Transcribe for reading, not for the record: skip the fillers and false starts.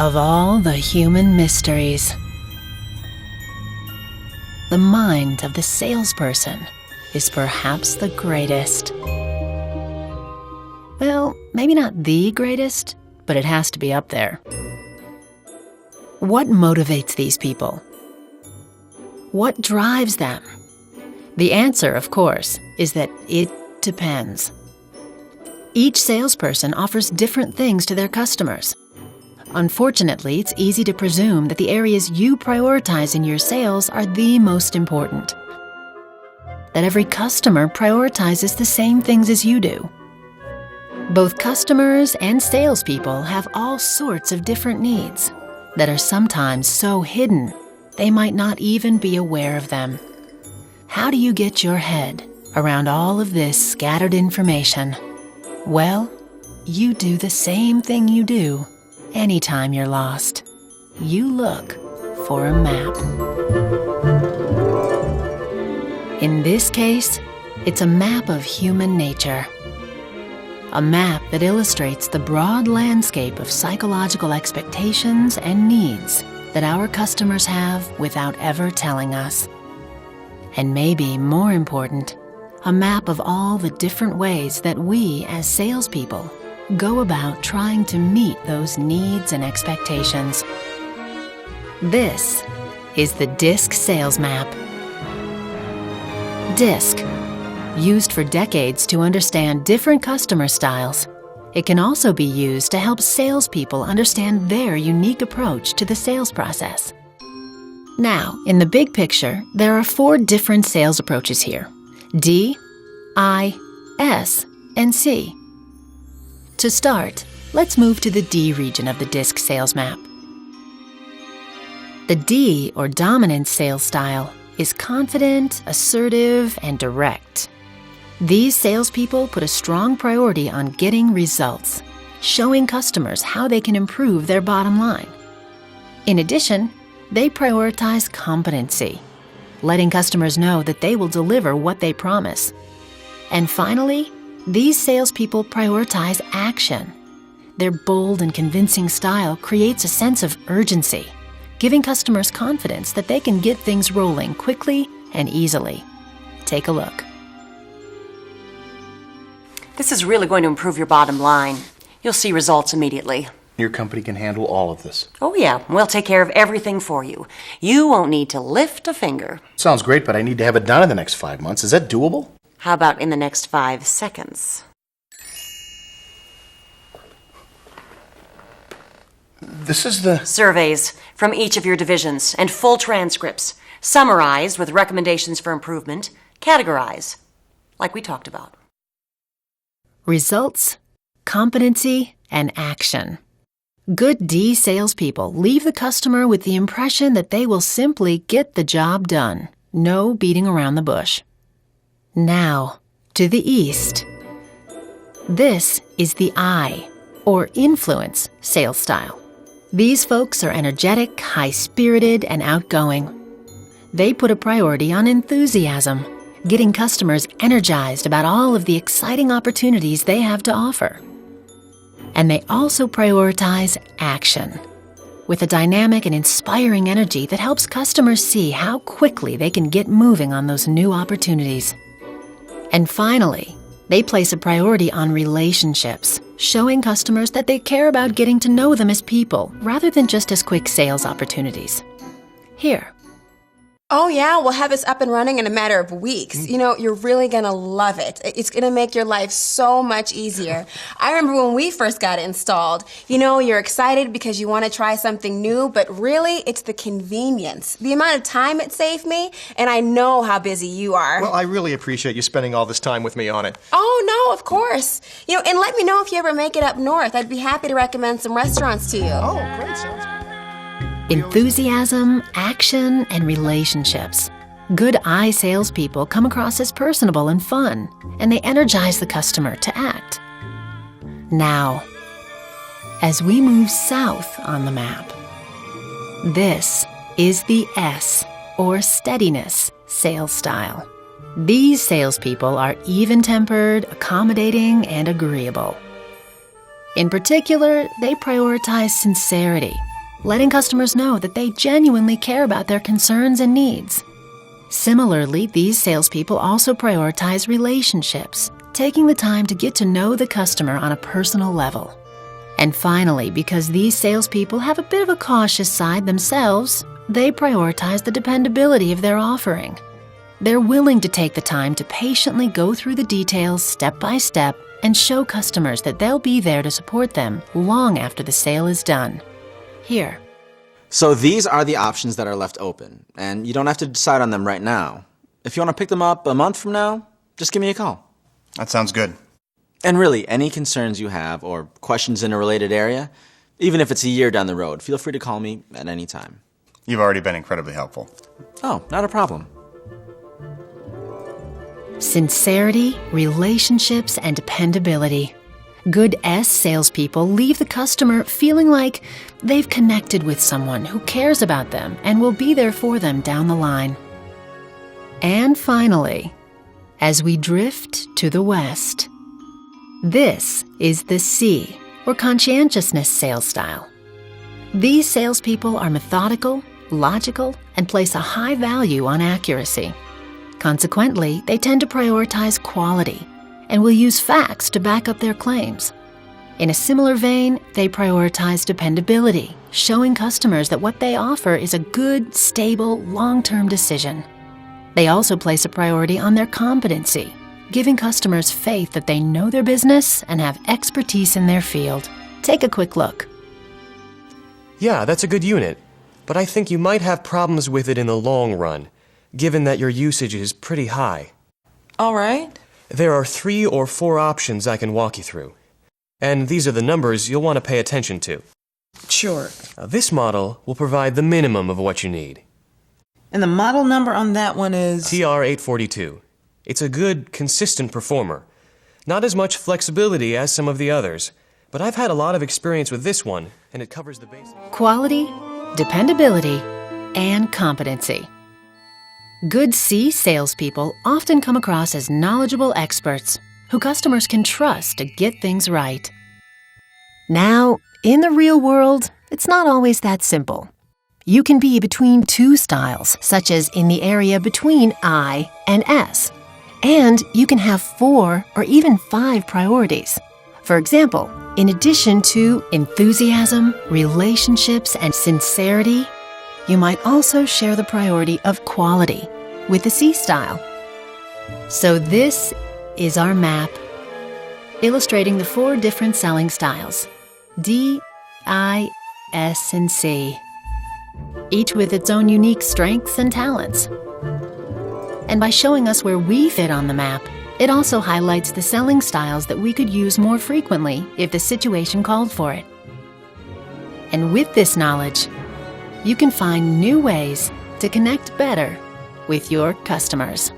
Of all the human mysteries, the mind of the salesperson is perhaps the greatest. Well, maybe not the greatest, but it has to be up there. What motivates these people? What drives them? The answer, of course, is that it depends. Each salesperson offers different things to their customers. Unfortunately, it's easy to presume that the areas you prioritize in your sales are the most important. That every customer prioritizes the same things as you do. Both customers and salespeople have all sorts of different needs that are sometimes so hidden they might not even be aware of them. How do you get your head around all of this scattered information? Well, you do the same thing you do anytime you're lost. You look for a map. In this case, it's a map of human nature. A map that illustrates the broad landscape of psychological expectations and needs that our customers have without ever telling us. And maybe more important, a map of all the different ways that we as salespeople go about trying to meet those needs and expectations. This is the DiSC Sales Map. DiSC, used for decades to understand different customer styles, it can also be used to help salespeople understand their unique approach to the sales process. Now, in the big picture, there are 4 different sales approaches here: D, I, S, and C. To start, let's move to the D region of the DiSC sales map. The D, or dominant sales style, is confident, assertive, and direct. These salespeople put a strong priority on getting results, showing customers how they can improve their bottom line. In addition, they prioritize competency, letting customers know that they will deliver what they promise. And finally, these salespeople prioritize action. Their bold and convincing style creates a sense of urgency, giving customers confidence that they can get things rolling quickly and easily. Take a look. This is really going to improve your bottom line. You'll see results immediately. Your company can handle all of this. Oh yeah, we'll take care of everything for you. You won't need to lift a finger. Sounds great, but I need to have it done in the next 5 months. Is that doable? How about in the next 5 seconds? This is the... Surveys from each of your divisions and full transcripts, summarized with recommendations for improvement, categorize, like we talked about. Results, competency, and action. Good D salespeople leave the customer with the impression that they will simply get the job done. No beating around the bush. Now, to the east. This is the I, or influence, sales style. These folks are energetic, high-spirited, and outgoing. They put a priority on enthusiasm, getting customers energized about all of the exciting opportunities they have to offer. And they also prioritize action, with a dynamic and inspiring energy that helps customers see how quickly they can get moving on those new opportunities. And finally, they place a priority on relationships, showing customers that they care about getting to know them as people rather than just as quick sales opportunities. Here. Oh yeah, we'll have this up and running in a matter of weeks. You know, you're really gonna love it. It's gonna make your life so much easier. I remember when we first got it installed, you know, you're excited because you wanna try something new, but really it's the convenience. The amount of time it saved me, and I know how busy you are. Well, I really appreciate you spending all this time with me on it. Oh no, of course. You know, and let me know if you ever make it up north. I'd be happy to recommend some restaurants to you. Oh, great, sounds good. Enthusiasm, action, and relationships. Good I salespeople come across as personable and fun, and they energize the customer to act. Now, as we move south on the map, this is the S, or steadiness, sales style. These salespeople are even-tempered, accommodating, and agreeable. In particular, they prioritize sincerity, letting customers know that they genuinely care about their concerns and needs. Similarly, these salespeople also prioritize relationships, taking the time to get to know the customer on a personal level. And finally, because these salespeople have a bit of a cautious side themselves, they prioritize the dependability of their offering. They're willing to take the time to patiently go through the details step by step and show customers that they'll be there to support them long after the sale is done. Here. So these are the options that are left open, and you don't have to decide on them right now. If you want to pick them up a month from now, just give me a call. That sounds good. And really, any concerns you have or questions in a related area, even if it's a year down the road, feel free to call me at any time. You've already been incredibly helpful. Oh, not a problem. Sincerity, relationships, and dependability. Good S salespeople leave the customer feeling like they've connected with someone who cares about them and will be there for them down the line. And finally, as we drift to the west, this is the C, or conscientiousness sales style. These salespeople are methodical, logical, and place a high value on accuracy. Consequently, they tend to prioritize quality and will use facts to back up their claims. In a similar vein, they prioritize dependability, showing customers that what they offer is a good, stable, long-term decision. They also place a priority on their competency, giving customers faith that they know their business and have expertise in their field. Take a quick look. Yeah, that's a good unit, but I think you might have problems with it in the long run, given that your usage is pretty high. All right. There are 3 or 4 options I can walk you through, and these are the numbers you'll want to pay attention to. Sure. Now, this model will provide the minimum of what you need. And the model number on that one is? TR-842. It's a good, consistent performer. Not as much flexibility as some of the others, but I've had a lot of experience with this one, and it covers the basics. Quality, dependability, and competency. Good C salespeople often come across as knowledgeable experts who customers can trust to get things right. Now, in the real world, it's not always that simple. You can be between 2 styles, such as in the area between I and S. And you can have 4 or even 5 priorities. For example, in addition to enthusiasm, relationships, and sincerity, you might also share the priority of quality with the C style. So this is our map, illustrating the 4 different selling styles, D, I, S, and C, each with its own unique strengths and talents. And by showing us where we fit on the map, it also highlights the selling styles that we could use more frequently if the situation called for it. And with this knowledge, you can find new ways to connect better with your customers.